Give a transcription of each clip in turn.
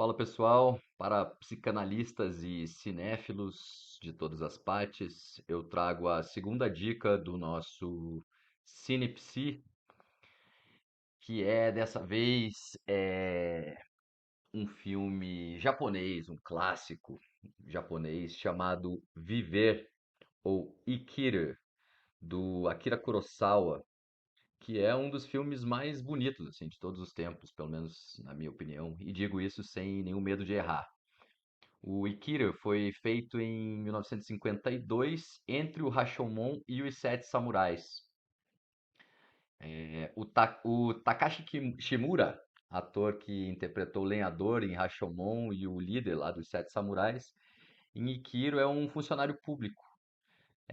Fala pessoal, para psicanalistas e cinéfilos de todas as partes, eu trago a segunda dica do nosso Cinepsi, que é dessa vez um filme japonês, um clássico japonês chamado Viver ou Ikiru, do Akira Kurosawa, que é um dos filmes mais bonitos assim de todos os tempos, pelo menos na minha opinião, e digo isso sem nenhum medo de errar. O Ikira foi feito em 1952 entre o Rashomon e os Sete Samurais. O Takashi Shimura, ator que interpretou o lenhador em Rashomon e o líder lá dos Sete Samurais, em Ikiro é um funcionário público.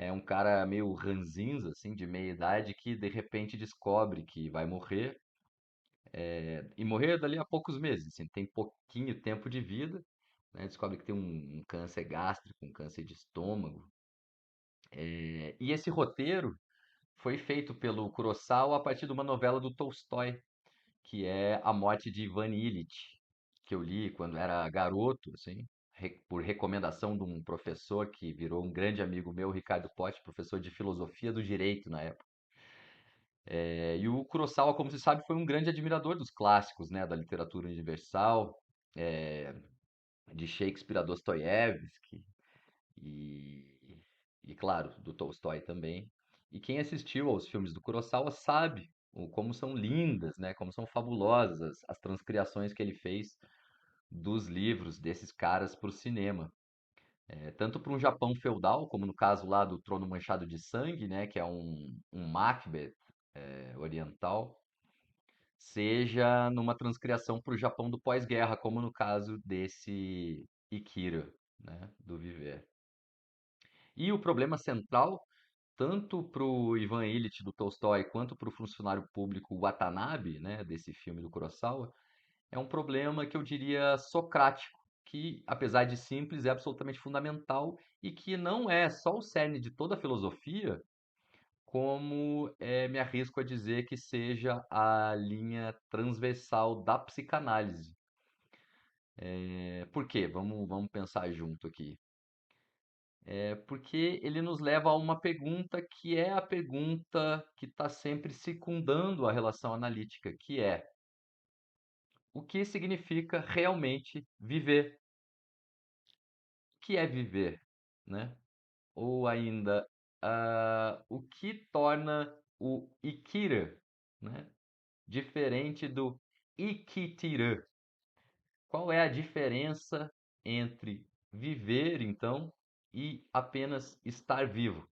É um cara meio ranzinza, assim, de meia idade, que de repente descobre que vai morrer, e morrer dali a poucos meses, assim, tem pouquinho tempo de vida, né? Descobre que tem um câncer gástrico, um câncer de estômago. E esse roteiro foi feito pelo Kurosawa a partir de uma novela do Tolstói, que é A Morte de Ivan Ilitch, que eu li quando era garoto, assim, por recomendação de um professor que virou um grande amigo meu, Ricardo Pote, professor de filosofia do direito na época. E o Kurosawa, como se sabe, foi um grande admirador dos clássicos, né, da literatura universal, é, de Shakespeare a Dostoiévski, e, e claro, do Tolstói também. E quem assistiu aos filmes do Kurosawa sabe como são lindas, né, como são fabulosas as transcriações que ele fez dos livros desses caras para o cinema. Tanto para um Japão feudal, como no caso lá do Trono Manchado de Sangue, né, que é um Macbeth oriental, seja numa transcriação para o Japão do pós-guerra, como no caso desse Ikira, né, do Viver. E o problema central, tanto para o Ivan Ilitch do Tolstói quanto para o funcionário público Watanabe, né, desse filme do Kurosawa, é um problema que eu diria socrático, que apesar de simples é absolutamente fundamental e que não é só o cerne de toda a filosofia, como me arrisco a dizer que seja a linha transversal da psicanálise. Por quê? Vamos pensar junto aqui. Porque ele nos leva a uma pergunta que é a pergunta que está sempre circundando a relação analítica, que é o que significa realmente viver? O que é viver, né? Ou ainda, o que torna o ikira, né, diferente do ikitira? Qual é a diferença entre viver, então, e apenas estar vivo?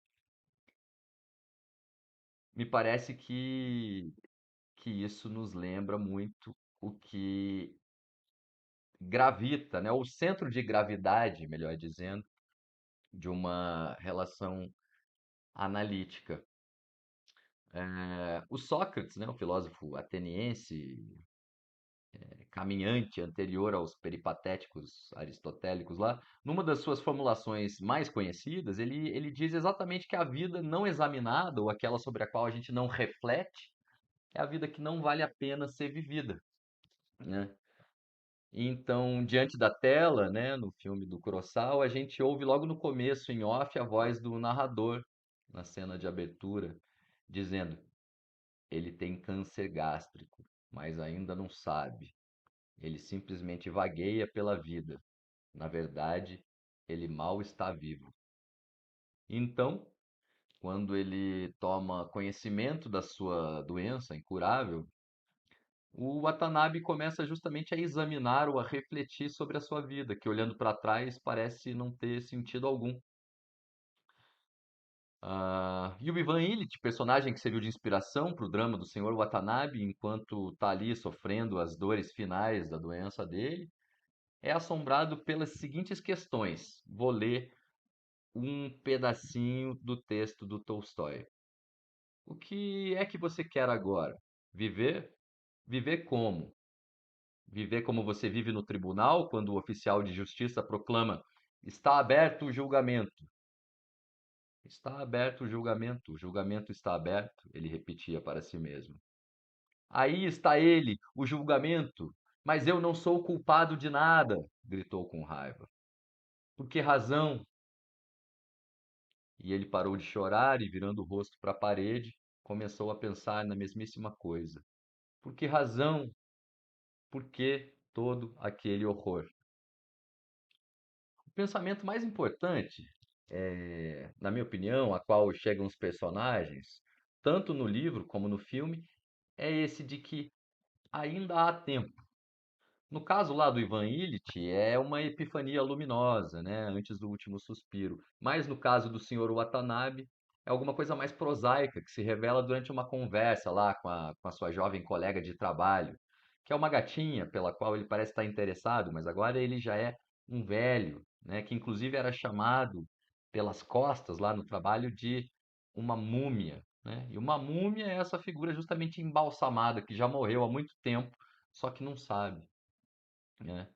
Me parece que isso nos lembra muito o que gravita, né? O centro de gravidade, melhor dizendo, de uma relação analítica. O Sócrates, né, o filósofo ateniense, caminhante anterior aos peripatéticos aristotélicos lá, numa das suas formulações mais conhecidas, ele diz exatamente que a vida não examinada, ou aquela sobre a qual a gente não reflete, é a vida que não vale a pena ser vivida, né? Então, diante da tela, né, no filme do Kurosawa, a gente ouve logo no começo, em off, a voz do narrador, na cena de abertura, dizendo: ele tem câncer gástrico, mas ainda não sabe. Ele simplesmente vagueia pela vida. Na verdade, ele mal está vivo. Então, quando ele toma conhecimento da sua doença incurável, o Watanabe começa justamente a examinar ou a refletir sobre a sua vida, que olhando para trás parece não ter sentido algum. E o Ivan Ilitch, personagem que serviu de inspiração para o drama do Senhor Watanabe, enquanto está ali sofrendo as dores finais da doença dele, é assombrado pelas seguintes questões. Vou ler um pedacinho do texto do Tolstói. O que é que você quer agora? Viver? Viver como? Viver como você vive no tribunal, quando o oficial de justiça proclama: está aberto o julgamento. Está aberto o julgamento está aberto, ele repetia para si mesmo. Aí está ele, o julgamento. Mas eu não sou culpado de nada, gritou com raiva. Por que razão? E ele parou de chorar e, virando o rosto para a parede, começou a pensar na mesmíssima coisa. Por que razão? Por que todo aquele horror? O pensamento mais importante, na minha opinião, a qual chegam os personagens, tanto no livro como no filme, é esse de que ainda há tempo. No caso lá do Ivan Illich, é uma epifania luminosa, né, antes do último suspiro. Mas no caso do Sr. Watanabe, é alguma coisa mais prosaica, que se revela durante uma conversa lá com a sua jovem colega de trabalho, que é uma gatinha pela qual ele parece estar interessado, mas agora ele já é um velho, né, que inclusive era chamado pelas costas lá no trabalho de uma múmia, né? E uma múmia é essa figura justamente embalsamada, que já morreu há muito tempo, só que não sabe, né?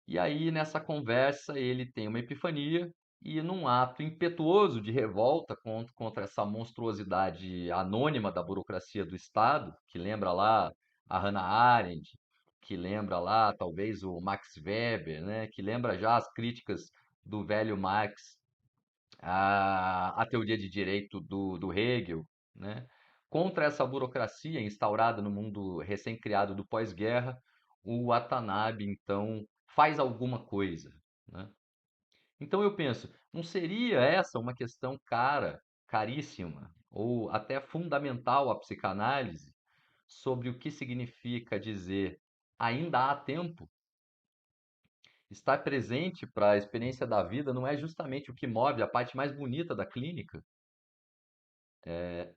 E aí, nessa conversa, ele tem uma epifania e, num ato impetuoso de revolta contra essa monstruosidade anônima da burocracia do Estado, que lembra lá a Hannah Arendt, que lembra lá talvez o Max Weber, né, que lembra já as críticas do velho Marx à teoria de direito do Hegel, né? Contra essa burocracia instaurada no mundo recém-criado do pós-guerra, o Watanabe, então, faz alguma coisa, né? Então eu penso, não seria essa uma questão cara, caríssima, ou até fundamental à psicanálise, sobre o que significa dizer ainda há tempo? Estar presente para a experiência da vida não é justamente o que move a parte mais bonita da clínica?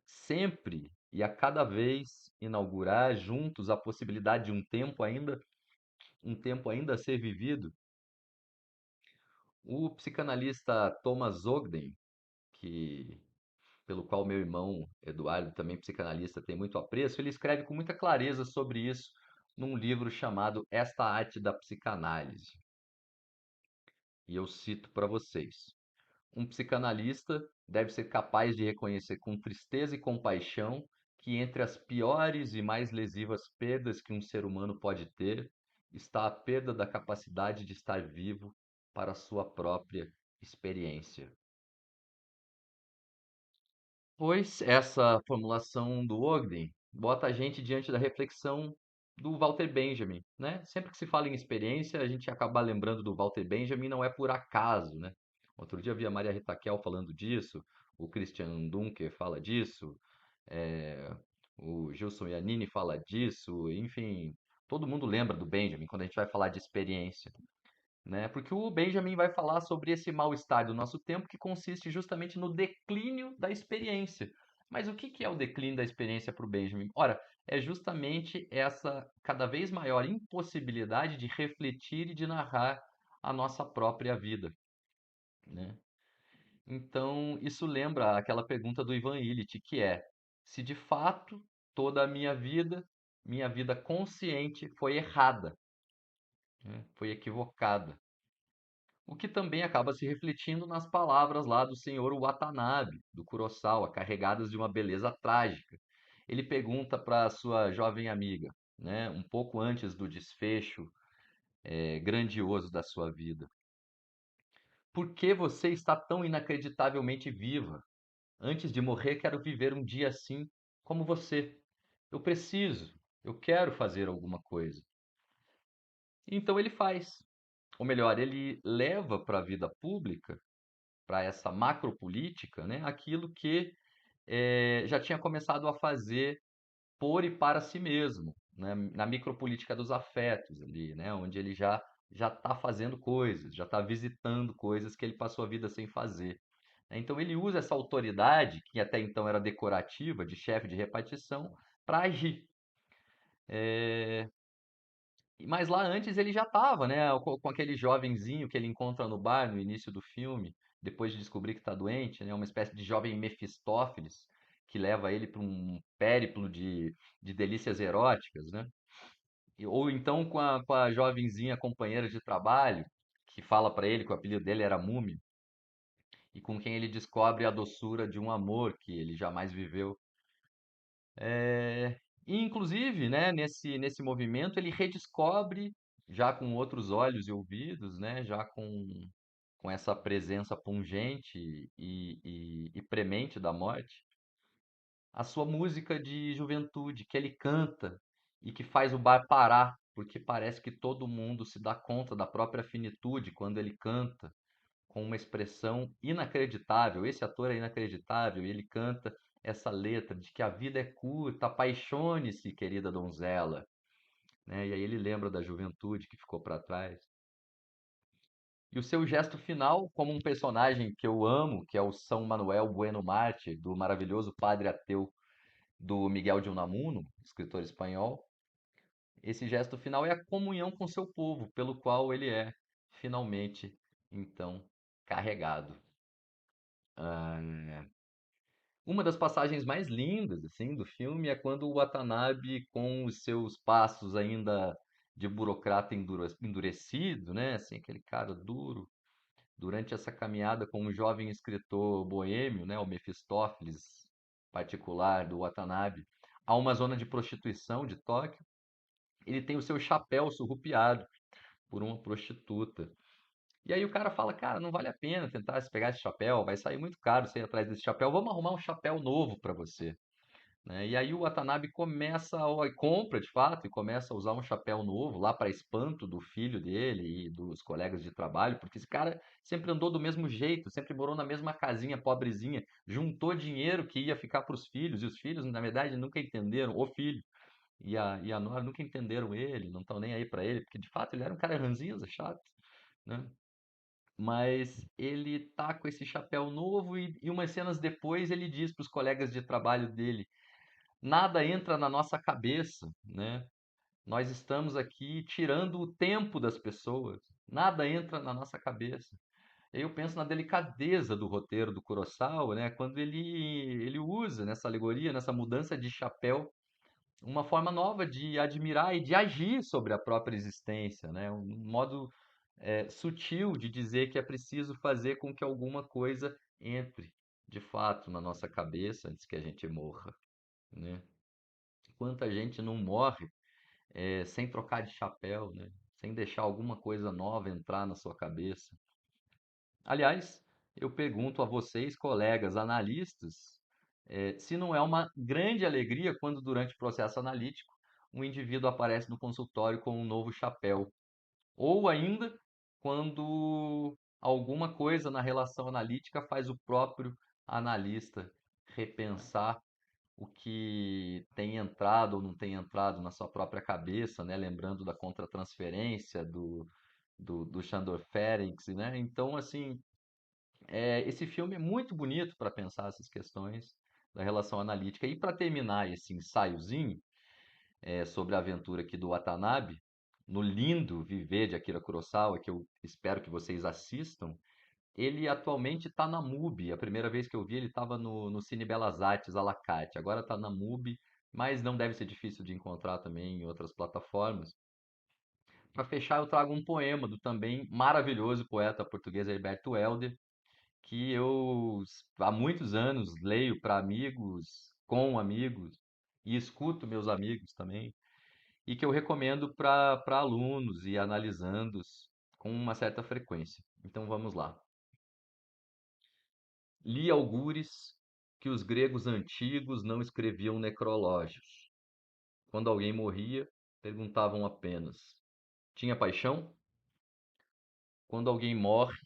Sempre e a cada vez inaugurar juntos a possibilidade de um tempo ainda a ser vivido. O psicanalista Thomas Ogden, que pelo qual meu irmão Eduardo, também psicanalista, tem muito apreço, ele escreve com muita clareza sobre isso num livro chamado Esta Arte da Psicanálise. E eu cito para vocês. Um psicanalista deve ser capaz de reconhecer com tristeza e compaixão que entre as piores e mais lesivas perdas que um ser humano pode ter está a perda da capacidade de estar vivo para a sua própria experiência. Pois essa formulação do Ogden bota a gente diante da reflexão do Walter Benjamin, né? Sempre que se fala em experiência, a gente acaba lembrando do Walter Benjamin, não é por acaso, né? Outro dia eu vi a Maria Rita Kell falando disso, o Christian Dunker fala disso, é, o Gilson Iannini fala disso, enfim, todo mundo lembra do Benjamin quando a gente vai falar de experiência, né? Porque o Benjamin vai falar sobre esse mal-estar do nosso tempo que consiste justamente no declínio da experiência. Mas o que é o declínio da experiência para o Benjamin? Ora, é justamente essa cada vez maior impossibilidade de refletir e de narrar a nossa própria vida, né? Então, isso lembra aquela pergunta do Ivan Illich, que é: se de fato toda a minha vida consciente foi errada, né? Foi equivocada. O que também acaba se refletindo nas palavras lá do senhor Watanabe, do Kurosawa, carregadas de uma beleza trágica. Ele pergunta para sua jovem amiga, né, um pouco antes do desfecho grandioso da sua vida: por que você está tão inacreditavelmente viva? Antes de morrer, quero viver um dia assim, como você. Eu preciso, eu quero fazer alguma coisa. Então ele faz. Ou melhor, ele leva para a vida pública, para essa macropolítica, né, aquilo que já tinha começado a fazer por e para si mesmo, né, na micropolítica dos afetos ali, né, onde ele já está fazendo coisas, já está visitando coisas que ele passou a vida sem fazer. Então ele usa essa autoridade, que até então era decorativa, de chefe de repartição, para agir. Mas lá antes ele já estava, né, com aquele jovenzinho que ele encontra no bar no início do filme, depois de descobrir que está doente, né, uma espécie de jovem Mefistófeles que leva ele para um périplo de delícias eróticas, né? Ou então com a jovenzinha companheira de trabalho que fala para ele que o apelido dele era Múmia e com quem ele descobre a doçura de um amor que ele jamais viveu. E, inclusive, né, nesse movimento, ele redescobre, já com outros olhos e ouvidos, né, já com essa presença pungente e premente da morte, a sua música de juventude, que ele canta e que faz o bar parar, porque parece que todo mundo se dá conta da própria finitude quando ele canta com uma expressão inacreditável. Esse ator é inacreditável e ele canta essa letra de que a vida é curta, apaixone-se, querida donzela, né? E aí ele lembra da juventude que ficou para trás. E o seu gesto final, como um personagem que eu amo, que é o São Manuel Bueno Marte, do maravilhoso Padre Ateu do Miguel de Unamuno, escritor espanhol, esse gesto final é a comunhão com seu povo, pelo qual ele é finalmente, então, carregado. Ah, uma das passagens mais lindas assim do filme é quando o Watanabe, com os seus passos ainda de burocrata endurecido, né, assim, aquele cara duro, durante essa caminhada com um jovem escritor boêmio, né, o Mefistófeles particular do Watanabe, a uma zona de prostituição de Tóquio, ele tem o seu chapéu surrupiado por uma prostituta. E aí o cara fala, cara, não vale a pena tentar se pegar esse chapéu, vai sair muito caro você ir atrás desse chapéu, vamos arrumar um chapéu novo para você. Né? E aí o Watanabe compra de fato, e começa a usar um chapéu novo lá para espanto do filho dele e dos colegas de trabalho, porque esse cara sempre andou do mesmo jeito, sempre morou na mesma casinha pobrezinha, juntou dinheiro que ia ficar para os filhos, e os filhos, na verdade, nunca entenderam, o filho e a nora nunca entenderam ele, não estão nem aí para ele, porque de fato ele era um cara ranzinza, chato, né? Mas ele tá com esse chapéu novo e umas cenas depois ele diz para os colegas de trabalho dele: nada entra na nossa cabeça, né? Nós estamos aqui tirando o tempo das pessoas. Nada entra na nossa cabeça. Eu penso na delicadeza do roteiro do Kurosawa, né? Quando ele usa nessa alegoria, nessa mudança de chapéu, uma forma nova de admirar e de agir sobre a própria existência, né? Um modo sutil de dizer que é preciso fazer com que alguma coisa entre de fato na nossa cabeça antes que a gente morra, né? Quanta gente não morre sem trocar de chapéu, né? Sem deixar alguma coisa nova entrar na sua cabeça. Aliás, eu pergunto a vocês, colegas analistas, se não é uma grande alegria quando, durante o processo analítico, um indivíduo aparece no consultório com um novo chapéu. Ou ainda, quando alguma coisa na relação analítica faz o próprio analista repensar o que tem entrado ou não tem entrado na sua própria cabeça, né? Lembrando da contratransferência do Shandor Ferenc, né? Então, assim, esse filme é muito bonito para pensar essas questões da relação analítica. E para terminar esse ensaiozinho sobre a aventura aqui do Watanabe, no lindo Viver de Akira Kurosawa, que eu espero que vocês assistam, ele atualmente está na MUBI. A primeira vez que eu vi ele estava no Cine Belas Artes à la carte. Agora está na MUBI, mas não deve ser difícil de encontrar também em outras plataformas. Para fechar, eu trago um poema do também maravilhoso poeta português Herberto Helder, que eu há muitos anos leio para amigos, com amigos, e escuto meus amigos também, e que eu recomendo para alunos e analisando-os com uma certa frequência. Então vamos lá. Li algures que os gregos antigos não escreviam necrológios. Quando alguém morria, perguntavam apenas: tinha paixão? Quando alguém morre,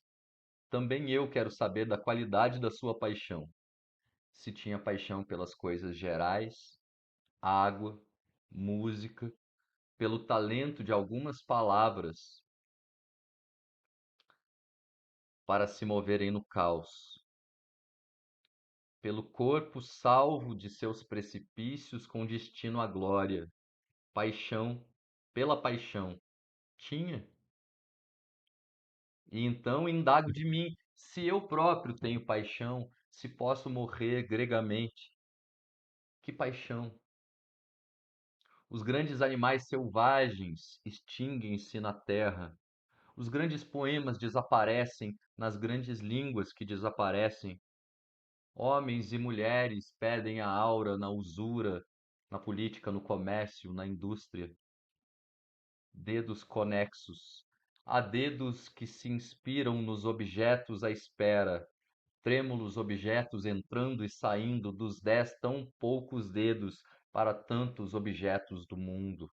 também eu quero saber da qualidade da sua paixão. Se tinha paixão pelas coisas gerais, água, música, pelo talento de algumas palavras para se moverem no caos, pelo corpo salvo de seus precipícios com destino à glória. Paixão, pela paixão, tinha? E então indago de mim, se eu próprio tenho paixão, se posso morrer gregamente. Que paixão! Os grandes animais selvagens extinguem-se na terra. Os grandes poemas desaparecem nas grandes línguas que desaparecem. Homens e mulheres perdem a aura na usura na política, no comércio, na indústria. Dedos conexos. Há dedos que se inspiram nos objetos à espera, trêmulos objetos entrando e saindo dos 10 tão poucos dedos para tantos objetos do mundo.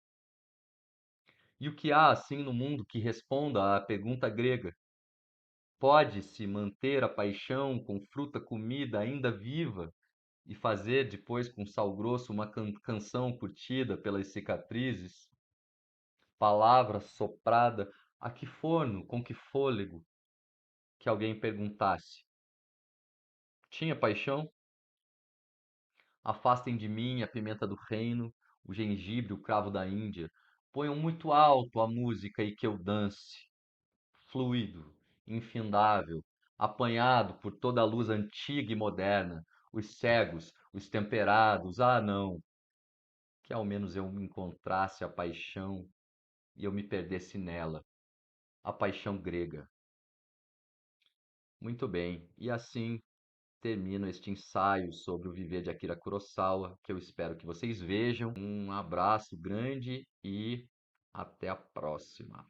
E o que há assim no mundo que responda à pergunta grega? Pode-se manter a paixão com fruta comida ainda viva e fazer depois com sal grosso uma canção curtida pelas cicatrizes? Palavra soprada, a que forno, com que fôlego? Que alguém perguntasse: tinha paixão? Afastem de mim a pimenta do reino, o gengibre, o cravo da Índia. Ponham muito alto a música e que eu dance, fluido, infindável, apanhado por toda a luz antiga e moderna, os cegos, os temperados. Ah, não! Que ao menos eu encontrasse a paixão e eu me perdesse nela, a paixão grega. Muito bem, e assim termino este ensaio sobre o viver de Akira Kurosawa, que eu espero que vocês vejam. Um abraço grande e até a próxima.